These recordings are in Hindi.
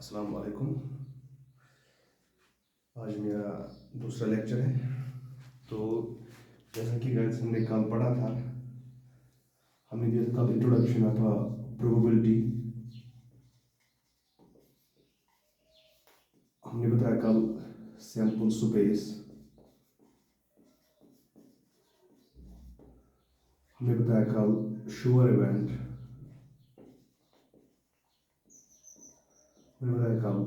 अस्सलाम वालेकुम। आज मेरा दूसरा लेक्चर है। तो जैसा कि गाइस हमने कल पढ़ा था, हमने दिया था कल इंट्रोडक्शन अथवा प्रोबेबिलिटी। हमने बताया कल सैंपल स्पेस, हमने बताया कल श्योर इवेंट, हमने बताया कल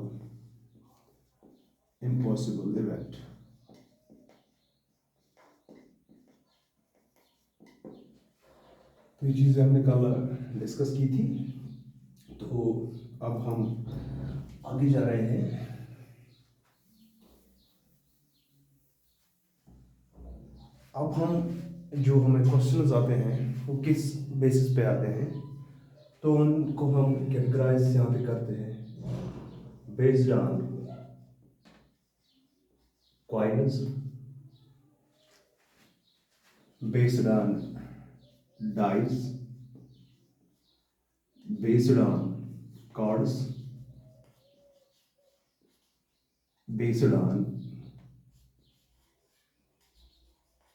इम्पॉसिबल इवेंट। तो ये चीज़ें हमने कल डिस्कस की थी। तो अब हम आगे जा रहे हैं। अब हम जो हमें क्वेश्चंस आते हैं वो किस बेसिस पे आते हैं, तो उनको हम कैटेगराइज यहाँ पे करते हैं based on coins, based on dice, based on cards, based on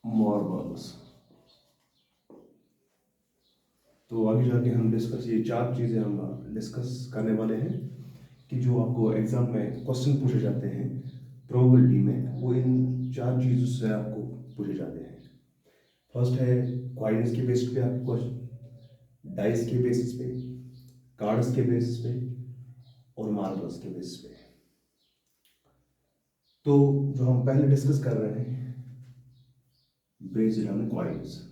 marbles. तो आगे जाके हम डिस्कस, ये चार चीज़ें हम डिस्कस करने वाले हैं कि जो आपको एग्जाम में क्वेश्चन पूछे जाते हैं प्रोबेबिलिटी में, वो इन चार चीज़ों से आपको पूछे जाते हैं। फर्स्ट है क्वाइनेस के बेसिस पे आपको क्वेश्चन, डाइस के बेसिस पे, कार्ड्स के बेसिस पे और मार्बल्स के बेसिस पे। तो जो हम पहले डिस्कस कर रहे हैं बेस्ड ऑन क्वाइनेस।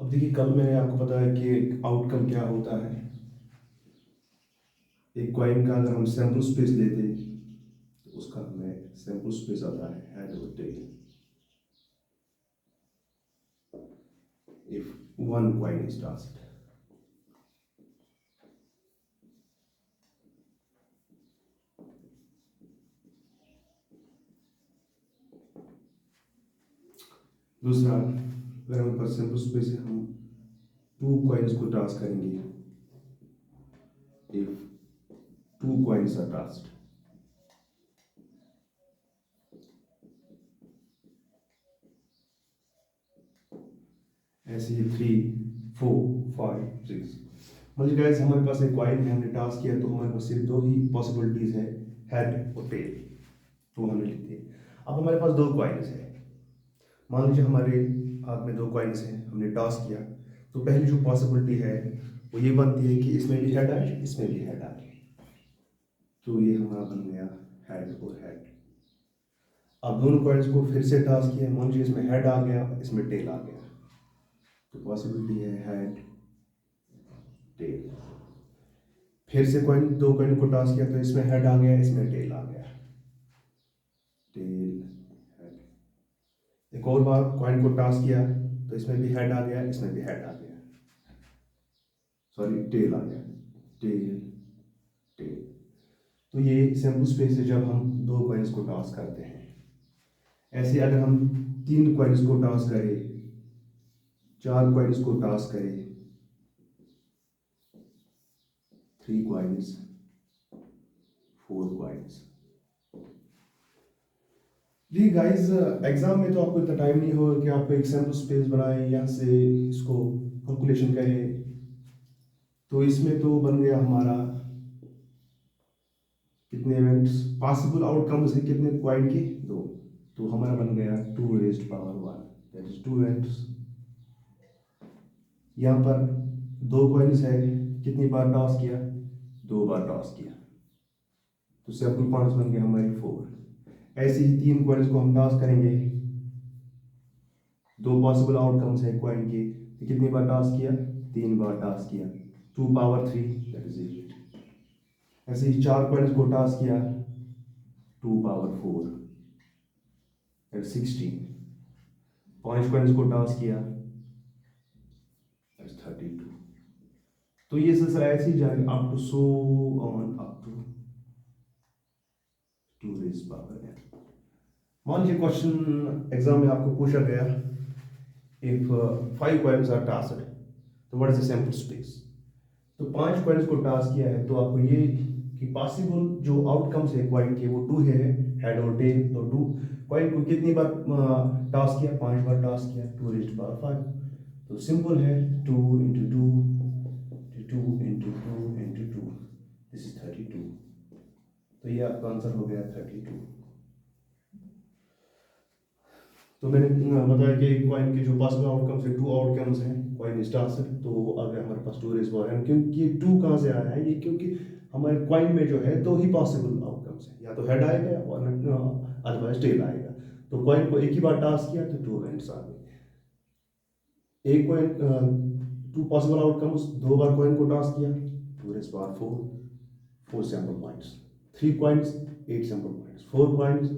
अब देखिए, कल मैंने आपको बताया कि आउटकम क्या होता है। एक क्वाइन का अगर हम सैंपल स्पेस लेते तो उसका हमें सैंपल स्पेस आता है हेड और tail. If one coin is tossed, दूसरा अगर हमारे पास सैंपल स्पेस है, हम टू क्वाइंस को टास्क करेंगे। If two coins are tossed, ऐसे ही 3, 4, 5, 6। मतलब गाइस हमारे पास एक क्वाइन है, हमने टास्क किया, तो हमारे पास सिर्फ दो ही पॉसिबिलिटीज है, हेड और टेल। तो हमने लिख दिया। अब हमारे पास दो क्वाइंस है। मान लीजिए हमारे हाथ में दो कॉइन्स हैं, हमने टॉस किया, तो पहली जो पॉसिबिलिटी है वो ये बनती है कि इसमें भी हेड आए, इसमें भी हेड आए। तो ये हमारा बन गया हेड और हेड। अब दोनों कॉइन्स को फिर से टॉस किया, मान लीजिए इसमें हेड आ गया, इसमें टेल आ गया, तो पॉसिबिलिटी है हेड टेल। फिर से दो कॉइन को टॉस किया, तो इसमें हेड आ गया, इसमें टेल आ गया, टेल हेड। एक और बार कॉइन को टॉस किया, तो इसमें भी हेड आ गया, इसमें भी हेड आ गया, सॉरी टेल आ गया, टेल टेल। तो ये सैंपल स्पेस है जब हम दो कॉइन्स को टॉस करते हैं। ऐसे अगर हम तीन कॉइन्स को टॉस करें, चार कॉइन्स को टॉस करें, 3 कॉइन्स, 4 कॉइन्स। जी गाइस, एग्जाम में तो आपको इतना टाइम नहीं होगा कि आप एक सैंपल स्पेस बनाएं, यहाँ से इसको कैलकुलेशन करें। तो इसमें तो बन गया हमारा कितने इवेंट्स, पॉसिबल आउटकम्स है कितने क्वाइन के, दो। तो हमारा बन गया 2 raised power 1, that is 2 events. यहाँ पर दो कॉइन्स है, कितनी बार टॉस किया, 2 बार टॉस किया, तो सैंपल पॉइंट्स बन गए हमारे 4। ऐसे ही तीन कॉइन्स को हम टॉस करेंगे, दो पॉसिबल आउटकम्स है क्वाइन के, तो कितनी बार टॉस किया, 3 बार टॉस किया, 2 पावर 3 दैट इज 8। ऐसे ही चार कॉइन्स को टॉस किया, 2 पावर 4 दैट इज 16। 5 कॉइन्स को टॉस किया, दैट इज 32। तो ये सिलसिला ऐसे ही जाएगा up to so on up to 2 raise power n। मान लीजिए क्वेश्चन एग्जाम में आपको पूछा गया, इफ 5 कॉइन्स आर टास्क्ड, तो what is the sample space. तो 5 कॉइन्स को टास्क किया है, तो आपको ये कि पॉसिबल जो आउटकम्स है कॉइन के वो 2 है, हेड और टेल। तो 2 कॉइन को कितनी बार टास्क किया, 5 बार टास्क किया, 2 रेज़्ड पावर 5। तो सिंपल है, 2 into 2 2 into 2 into 2, this is 32। तो ये आपका आंसर हो गया 32। तो मैंने बताया कि कॉइन के जो पॉसिबल आउटकम्स है, 2 आउटकम्स हैं कॉइन स्टार से। तो अगर हमारे पास 2 रेज़ पावर n, क्योंकि ये 2 कहाँ से आया है, ये क्योंकि हमारे कॉइन में जो है 2 ही पॉसिबल आउटकम्स हैं, या तो हेड आएगा और अदरवाइज टेल आएगा। तो कॉइन को एक ही बार टास्क किया तो 2 इवेंट्स आ गए। एक कॉइन 2 पॉसिबल आउटकम्स, 2 बार कॉइन को टास्क किया, 2 raise power 4 sample points, 3 coins 8 sample points, 4 coins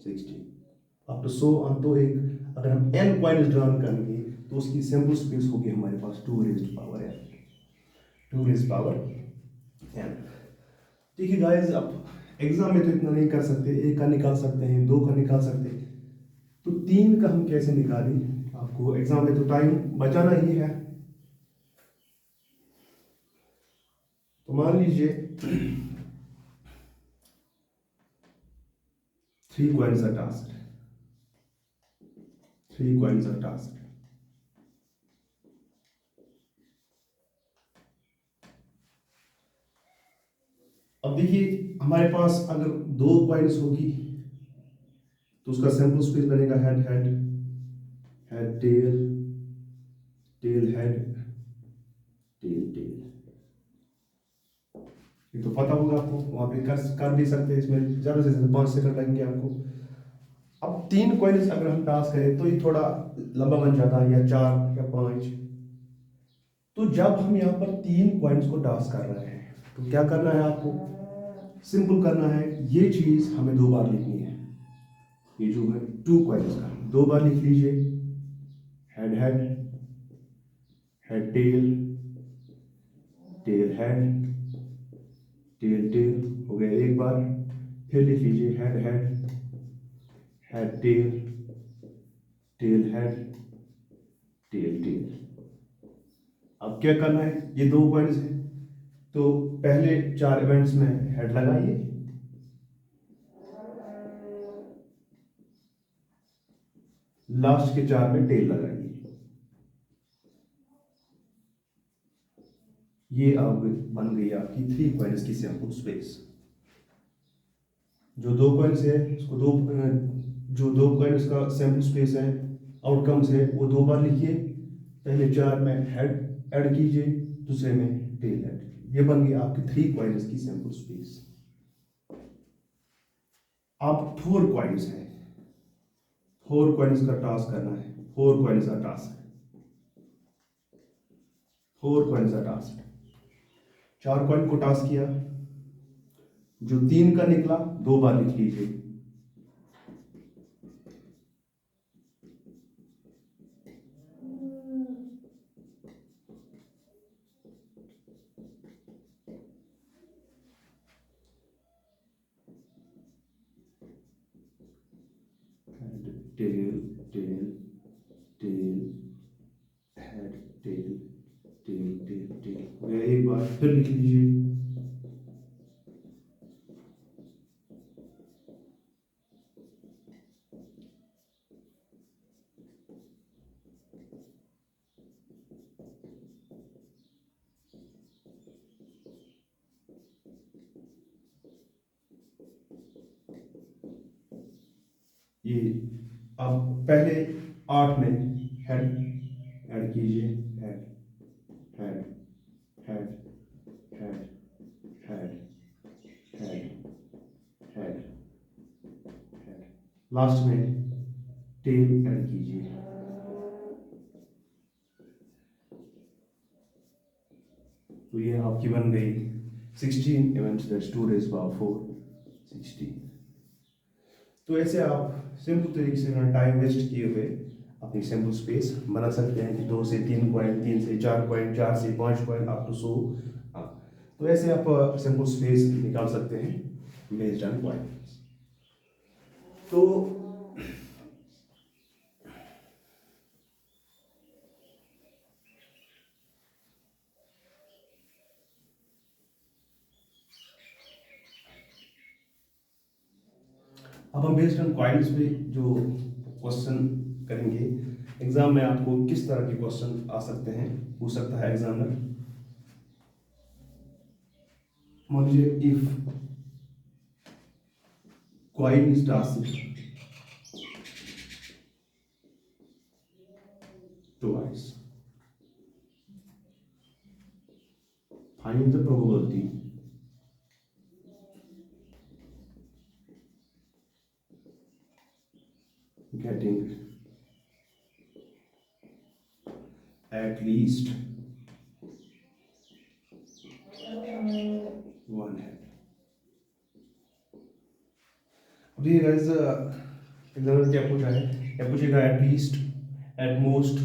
16 up to so on. तो एक अगर हम n कॉइन्स ड्रॉन करेंगे तो उसकी सैंपल स्पेस होगी हमारे पास 2 raised power n, 2 raised power n। ठीक है गाइस, अब एग्जाम में तो इतना नहीं कर सकते, 1 का निकाल सकते हैं, 2 का निकाल सकते हैं, तो 3 का हम कैसे निकालें। आपको एग्जाम में तो टाइम बचाना ही है। तो मान लीजिए 3 coins are tossed, 3 coins are tossed. अब देखिए हमारे पास अगर 2 कॉइन्स होगी तो उसका सैंपल स्पेस बनेगा head head head tail tail head tail tail. ये तो पता होगा आपको, वहां पे कर भी सकते हैं, इसमें ज़्यादा से ज़्यादा 5 सेकंड लगेंगे आपको। अब 3 कॉइन्स अगर हम टास्क करें तो ये थोड़ा लंबा बन जाता है, या 4 या 5। तो जब हम यहाँ पर 3 कॉइन्स को टास्क कर रहे हैं तो क्या करना है आपको, सिंपल करना है, ये चीज़ हमें 2 बार लिखनी है। ये जो है 2 कॉइन्स का 2 बार लिख लीजिए, head head head tail tail head tail tail हो गया एक बार। फिर लिख लीजिए head head head tail tail head tail tail. अब क्या करना है, ये 2 कॉइन्स हैं तो पहले 4 इवेंट्स में हेड लगाइए, लास्ट के 4 में टेल लगाइए। ये अब बन गई आपकी 3 कॉइन्स की सैंपल स्पेस। जो 2 कॉइन्स है उसको जो 2 कॉइन्स का सैंपल स्पेस है, आउटकम्स है, वो 2 बार लिखिए। पहले 4 में हेड ऐड कीजिए, दूसरे में टेल ऐड कीजिए। ये बन गई आपकी 3 कॉइन्स की सैंपल स्पेस। अब 4 कॉइन्स है, 4 कॉइन्स का टास्क करना है, 4 कॉइन्स का टास्क, 4 कॉइन्स का टास्क। 4 कॉइन को टास्क किया, जो 3 का निकला 2 बार लिख लीजिए। Tail tail tail head tail tail tail tail, एक बार फिर लिख लीजिए। ये अब पहले 8 में हेड ऐड कीजिए, head head head head head head head head, last में टेल ऐड कीजिए। तो ये आपकी बन गई 16 इवेंट्स, दैट्स 2 रेज़ पावर 4 16। तो ऐसे आप सिंपल तरीके से टाइम वेस्ट किए हुए अपनी सैंपल स्पेस बना सकते हैं कि 2 से 3 कॉइन, 3 से 4 कॉइन, 4 से 5 कॉइन, अप टू 100। हाँ, तो ऐसे आप सैंपल स्पेस निकाल सकते हैं बेस्ड ऑन कॉइन। तो अब हम बेस्ड ऑन क्वाइल्स पे जो क्वेश्चन करेंगे, एग्जाम में आपको किस तरह के क्वेश्चन आ सकते हैं, पूछ सकता है एग्जामिनर। मान लीजिए if coil is task twice, find the probability getting at least one head। अब ये गाइस एग्जामिनर क्या पूछा है, क्या पूछेगा, at least, at most,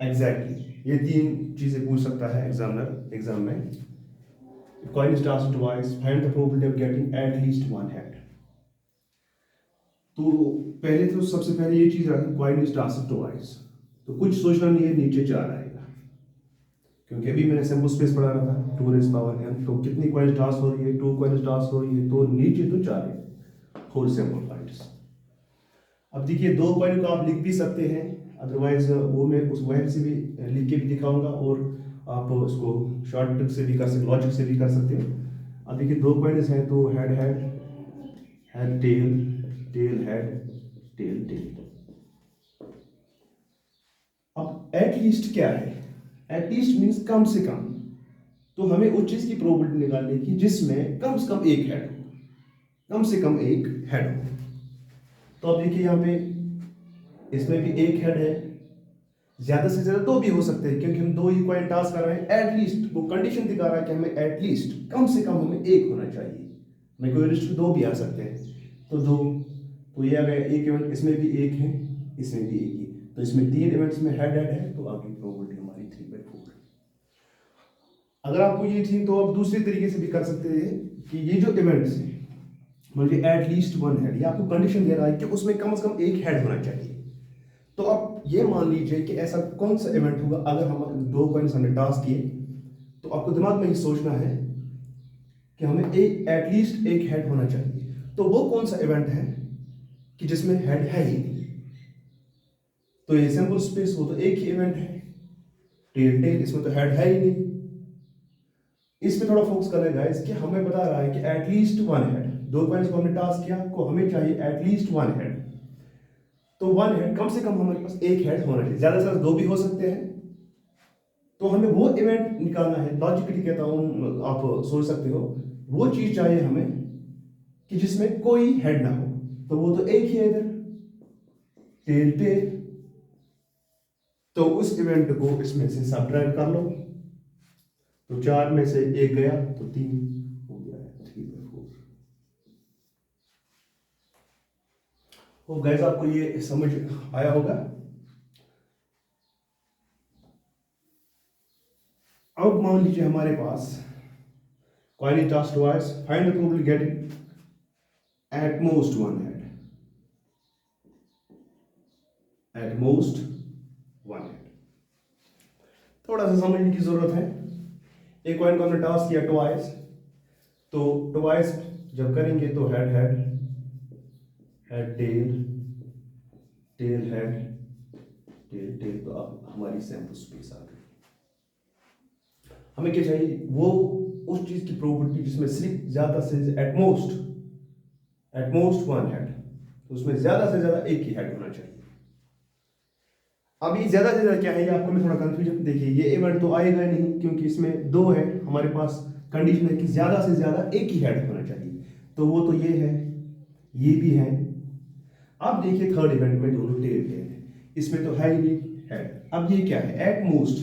exactly, ये तीन चीजें पूछ सकता है एग्जामिनर एग्जाम में। Coin is tossed twice, find the probability of getting at least one head. तो पहले तो सबसे पहले ये चीज रखी, कॉइन इज टास्क्ड ट्वाइस, तो कुछ सोचना नहीं है, नीचे 4 आएगा, क्योंकि अभी मैंने सैंपल स्पेस पढ़ा रहा था 2 रेज़ पावर n, तो कितनी कॉइन टास्क हो रही है, 2 कॉइन टास्क हो रही है, तो नीचे तो 4 है, होल सैंपल पॉइंट्स। अब देखिए 2 कॉइन को आप लिख भी सकते हैं, अदरवाइज वो मैं उस वैब से भी लिख के भी दिखाऊंगा, और आप उसको शॉर्ट ट्रिक से भी कर सकते, लॉजिक से भी कर सकते हो। अब देखिए 2 कॉइन्स हैं, तो head head, head tail, tail head, tail tail. अब एट लीस्ट क्या है, एट लीस्ट मीन्स कम से कम, तो हमें उस चीज की प्रोबेबिलिटी निकालनी की जिसमें कम से कम एक हेड हो, कम से कम एक हेड हो। तो अब देखिए यहाँ पे इसमें भी एक हेड है, ज्यादा से ज्यादा 2 भी हो सकते हैं, क्योंकि हम 2 ही कॉइन टास्क कर रहे हैं। एट लीस्ट वो कंडीशन दिखा रहा है कि हमें एट लीस्ट कम से कम हमें एक होना चाहिए, हमें कोई लिस्ट 2 भी आ सकते हैं, तो 2, तो ये आ गया एक इवेंट, इसमें भी एक है, इसमें भी एक ही, तो इसमें 3 इवेंट्स में हेड हेड है, तो आपकी प्रोबेबिलिटी हमारी 3/4। अगर आपको ये थी तो आप दूसरे तरीके से भी कर सकते हैं कि ये जो इवेंट्स है, मतलब एट लीस्ट वन हेड, ये आपको कंडीशन दे रहा है कि उसमें कम से कम एक हेड होना चाहिए। तो आप ये मान लीजिए कि ऐसा कौन सा इवेंट होगा, अगर हम 2 कॉइन्स हमने टास्क किए, तो आपको दिमाग में ये सोचना है कि हमें एक एटलीस्ट एक हेड होना चाहिए। तो वो कौन सा इवेंट है कि जिसमें हेड है ही नहीं, तो ये सैंपल स्पेस वो तो एक ही इवेंट है, टेल टेल, इसमें तो हेड है ही नहीं। इस पे थोड़ा फोकस करना है गाइस, कि हमें बता रहा है कि एटलीस्ट वन हेड, 2 कॉइन्स को हमने टास्क किया, को हमें चाहिए एटलीस्ट वन हेड, तो वन हेड कम से कम हमारे पास एक हेड होना चाहिए, ज्यादा से ज्यादा 2 भी हो सकते हैं। तो हमें वो इवेंट निकालना है, लॉजिकली कहता हूं, आप सोच सकते हो, वो चीज चाहिए हमें कि जिसमें कोई हेड ना हो, तो वो तो एक ही है इधर, टेल टेल, तो उस इवेंट को इसमें से सब्ट्रैक्ट कर लो, तो 4 में से 1 गया तो 3 हो गया, 3/4। तो गाइस आपको ये समझ आया होगा। अब मान लीजिए हमारे पास coin is tossed twice, find the probability getting at most one head, at most one head. थोड़ा सा समझने की जरूरत है। एक कॉइन को हमने टास्क किया ट्वाइस, तो ट्वाइस जब करेंगे तो head head, head tail, tail head, tail tail, तो अब हमारी सैंपल स्पेस आ गई। हमें क्या चाहिए, वो उस चीज की प्रोबेबिलिटी जिसमें सिर्फ ज्यादा से एट मोस्ट वन हेड, तो उसमें ज्यादा से ज्यादा एक ही हेड होना चाहिए। अब ये ज्यादा से ज्यादा क्या है, ये आपको मैं थोड़ा कंफ्यूजन, देखिए ये इवेंट तो आएगा नहीं, क्योंकि इसमें 2 है, हमारे पास कंडीशन है कि ज्यादा से ज्यादा एक ही हेड होना चाहिए, तो वो तो ये है, ये भी है। अब देखिए थर्ड इवेंट में दोनों टेल टेल है, इसमें तो है ही नहीं हेड। अब ये क्या है, एट मोस्ट,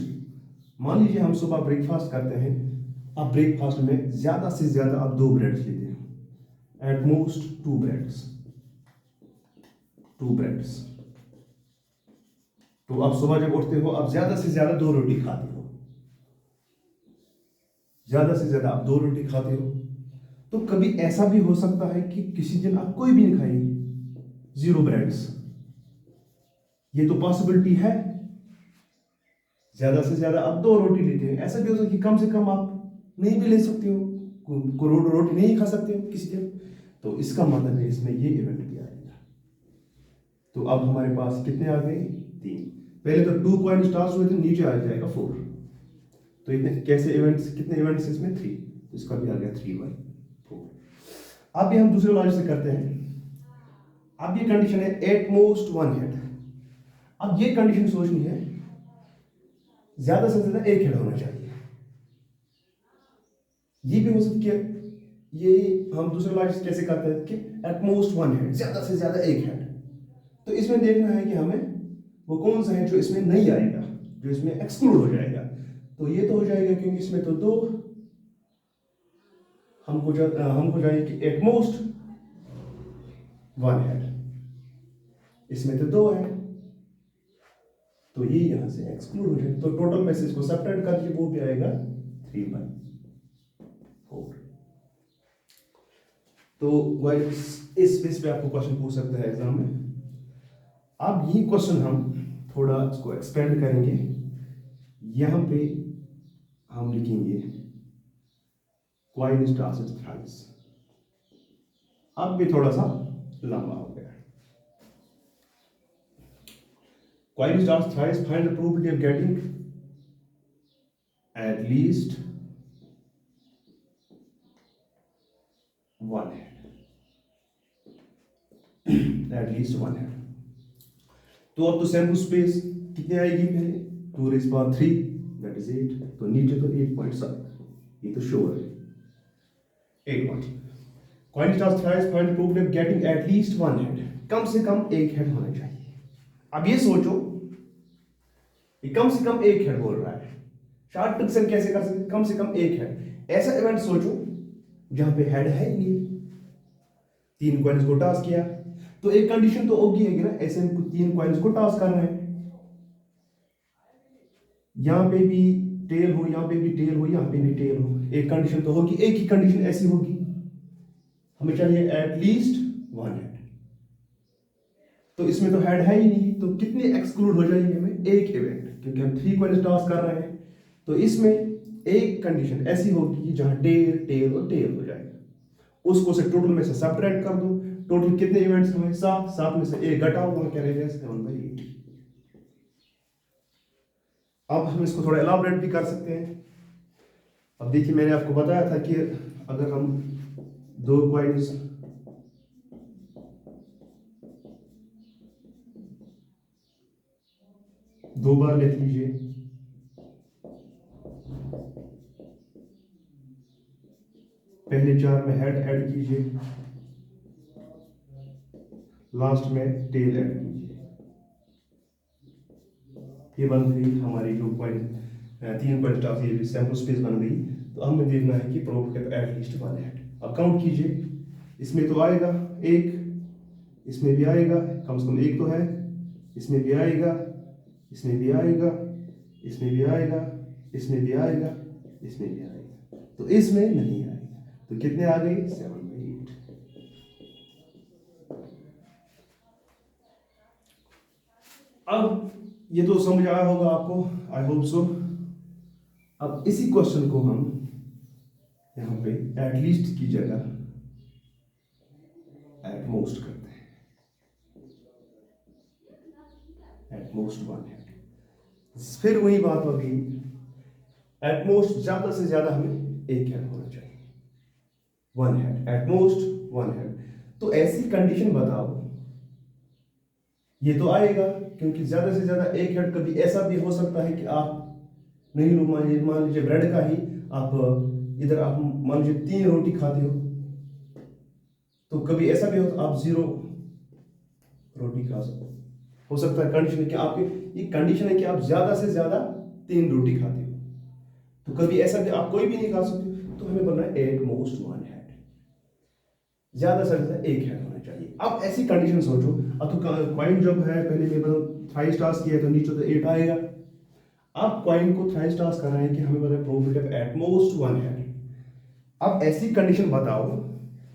मान लीजिए हम सुबह ब्रेकफास्ट करते हैं, अब ब्रेकफास्ट में ज्यादा से ज्यादा आप 2 ब्रेड्स लेते हैं, एट मोस्ट 2 ब्रेड्स, 2 ब्रेड्स। तो आप सुबह जब उठते हो, आप ज्यादा से ज्यादा 2 रोटी खाते हो, ज्यादा से ज्यादा आप 2 रोटी खाते हो। तो कभी ऐसा भी हो सकता है कि किसी दिन आप कोई भी नहीं खाएंगे, 0 ब्रेड्स, ये तो पॉसिबिलिटी है। ज्यादा से ज्यादा आप 2 रोटी लेते हैं, ऐसा भी हो सकता है कि कम से कम आप नहीं भी ले सकते हो, रोटी नहीं खा सकते हो किसी दिन, तो इसका मतलब है इसमें ये इवेंट भी आएगा। तो अब हमारे पास कितने आ गए? 3। पहले तो 2 कॉइन टॉस हुए थे, नीचे आ जाएगा 4। तो इतने कैसे इवेंट्स, कितने इवेंट्स इसमें? 3। तो इसका भी आ गया 3/4। अब ये हम दूसरे लॉजिक से करते हैं। अब ये कंडीशन है एट मोस्ट 1 हेड। अब ये कंडीशन सोचनी है ज्यादा से ज्यादा एक हेड होना चाहिए। ये भी हो सकती है, ये हम दूसरे लॉजिक कैसे करते हैं कि एट मोस्ट 1 हेड, ज्यादा से ज्यादा एक हेड। तो इसमें देखना है कि हमें वो कौन सा है जो इसमें नहीं आएगा, जो इसमें एक्सक्लूड हो जाएगा। तो ये तो हो जाएगा क्योंकि इसमें तो 2 हमको चाहिए कि एट मोस्ट 1 हेड, इसमें तो 2 है, तो ये यहां से एक्सक्लूड हो जाएगा। तो टोटल में से इसको सेपरेट करके वो भी आएगा 3/4। तो गाइस इस बेस पे आपको क्वेश्चन पूछ सकता है एग्जाम में। अब ये क्वेश्चन हम थोड़ा इसको एक्सपेंड करेंगे। यहां पे हम लिखेंगे कॉइन इज टॉस्ड थ्राइस। अब भी थोड़ा सा लंबा हो गया। Coin is tossed thrice, find the probability of getting at least 1 head. Eight least 1 head. तो अब तो सैंपल स्पेस कितनी आएगी? पहले 2⁻³ दैट इज 8। तो नीचे तो 8.7, ये तो श्योर है 8 point. Coin toss thrice, find probability of getting at least 1 head. कम से कम एक हेड होना चाहिए। अब ये सोचो, ये कम से कम एक हेड बोल रहा है। शॉर्ट ट्रिक से कैसे कर सकते? कम से कम एक हेड। ऐसा इवेंट सोचो जहां पे हेड है ही नहीं, 3 कॉइन्स को टॉस किया, तो एक कंडीशन तो होगी है ना, ऐसे हम 3 कॉइन्स को टॉस कर रहे हैं, यहां पे भी टेल हो, यहां पे भी टेल हो, यहां पे भी टेल हो, एक कंडीशन तो होगी। एक ही कंडीशन ऐसी होगी, हमें चाहिए एट लीस्ट 1 हेड। तो इसमें तो हेड है ही नहीं, तो कितने एक्सक्लूड हो जाएंगे? हमें एक इवेंट, क्योंकि हम 3 कॉइन्स टॉस कर रहे हैं। तो इसमें एक कंडीशन ऐसी होगी जहां टेल टेल और टेल हो जाएगा। उसको से टोटल में से सब्ट्रैक्ट कर दो। टोटल कितने इवेंट्स हमें? 7। 7 में से एक घटाओ, वहां क्या रहेगा? 7/8। अब हम इसको थोड़ा एलाबोरेट भी कर सकते हैं। अब देखिए, मैंने आपको बताया था कि अगर हम 2 कॉइन्स दो बार लिख लीजिए, पहले 4 में हेड ऐड कीजिए, लास्ट में टेल ऐड कीजिए। ये बन गई हमारी जो कॉइन 3 कॉइन टॉस, ये सैंपल स्पेस बन गई। तो हमें देखना है कि प्रोबेबिलिटी एट लीस्ट 1 हेड। अब काउंट कीजिए, इसमें तो आएगा 1, इसमें भी आएगा, कम से कम 1 तो है, इसमें भी आएगा, इसमें भी आएगा, इसमें भी आएगा, इसमें भी आएगा, इसमें भी आएगा, तो इसमें नहीं आएगा। तो कितने आ गए? 7/8। अब ये तो समझ आया होगा आपको, आई होप सो। अब इसी क्वेश्चन को हम यहां पे एट लीस्ट की जगह एट मोस्ट करते हैं, एट मोस्ट 1 हेड। फिर वही बात होगी, एट मोस्ट ज्यादा से ज्यादा हमें एक हेड होना चाहिए, 1 हेड, एट मोस्ट 1 हेड। तो ऐसी कंडीशन बताओ, ये तो आएगा क्योंकि ज्यादा से ज्यादा एक हेड। कभी ऐसा भी हो सकता है कि आप नहीं लो, मान लीजिए ब्रेड का ही आप इधर आप मान लीजिए 3 रोटी खाते हो, तो कभी ऐसा भी हो आप 0 रोटी खा सकते हो सकता है। कंडीशन है कि आपकी ये कंडीशन है कि आप ज्यादा से ज्यादा 3 रोटी खाते हो, तो कभी ऐसा भी आप कोई भी नहीं खा सकते। तो हमें बनना है एट मोस्ट 1 हेड, ज्यादा से ज्यादा एक हेड होना चाहिए। अब ऐसी कंडीशन सोचो, अब तो कॉइन जब है, पहले मैं थ्राइस टॉस किया तो नीचे तो 8 आएगा। अब कॉइन को थ्राइस टॉस करना है कि हमें बताए probability of at most 1 head. अब ऐसी कंडीशन बताओ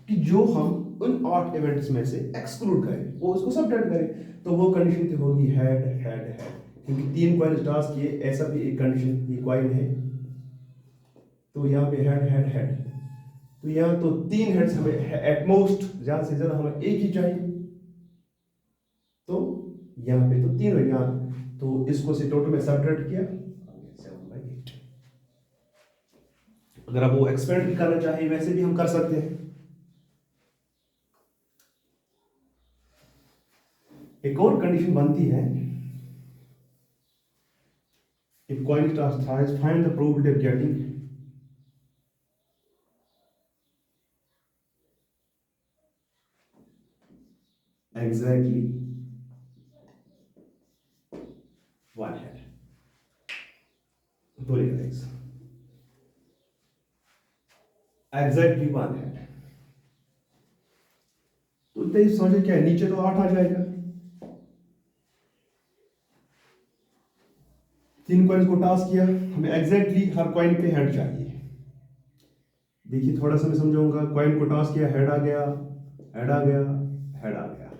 कि जो हम उन 8 इवेंट्स में से एक्सक्लूड करें, वो उसको सबट्रैक्ट करें। तो वो कंडीशन तो होगी हेड हेड हेड, क्योंकि 3 कॉइन टॉस किए, ऐसा भी एक कंडीशन, ये कॉइन है तो यहाँ पे हेड हेड हेड, तो यहाँ तो 3 हेड्स हमें एटमोस्ट, ज़्यादा से ज़्यादा हमें एक ही चाहिए, तो यहाँ पे तो 3 हो गया, तो इसको से टोटल में सब्ट्रैक्ट किया 7/8। अगर आप वो एक्सपेंड भी करना चाहिए वैसे भी हम कर सकते हैं। एक और कंडीशन बनती है, if coin is tossed thrice, find the probability of getting exactly one head. बोलिएगा गाइस, एग्जैक्टली वन हेड। तो इतना ही समझे क्या है, नीचे तो 8 आ जाएगा, 3 कॉइन्स को टॉस किया, हमें एग्जैक्टली हर कॉइन पे हेड चाहिए। देखिए थोड़ा सा मैं समझाऊंगा, कॉइन को टॉस किया, हेड आ गया, हेड आ गया, हेड आ गया,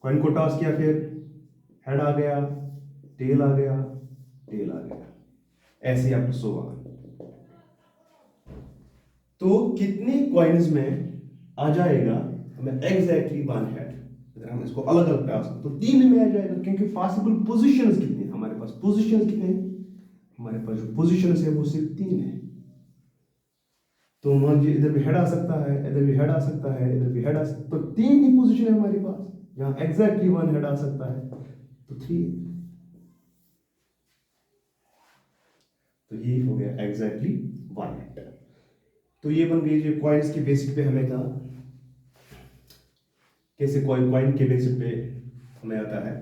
कॉइन को टॉस किया, फिर हेड आ गया, टेल आ गया, टेल आ गया, ऐसे अप टू सो ऑन। तो कितने कॉइन्स में आ जाएगा हमें एग्जैक्टली वन हेड? अगर हम इसको अलग अलग टॉस तो 3 में आ जाएगा, क्योंकि पॉसिबल पोजीशंस कितने हैं हमारे पास? पोजीशंस कितने हैं हमारे पास? जो पोजीशंस है वो सिर्फ 3 है। तो मान लीजिए इधर भी हेड आ सकता है, इधर भी हेड आ सकता है, इधर भी हेड आ सकता है, तो 3 ही पोजीशन है हमारे पास, जहां एग्जैक्टली वन हेड आ सकता है, तो 3। तो ये हो गया एग्जैक्टली वन हेड। तो ये बन गई जो कॉइन्स के बेसिक पे हमें था, कैसे कॉइन के बेसिस पे हमें आता है।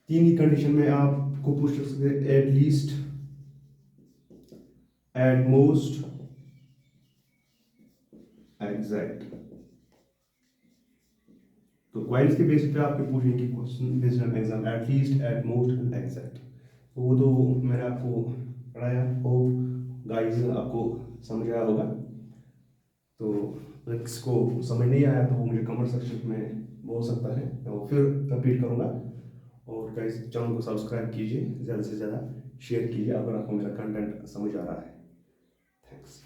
3 ही कंडीशन में आपको पूछ सकते हैं, eight least, at most, exact. तो कॉइन्स के बेसिस पे आपके पूछेंगे question based on exam, eight least, at most and exact. तो वो तो मैंने आपको पढ़ाया, होप गाइस आपको समझ आया होगा। तो इसको समझ नहीं आया तो वो मुझे कमेंट सेक्शन में बोल सकता है, तो फिर रिपीट करूँगा। और गाइस चैनल को सब्सक्राइब कीजिए, ज़्यादा से ज़्यादा शेयर कीजिए अगर आपको मेरा कंटेंट समझ आ रहा है। थैंक्स।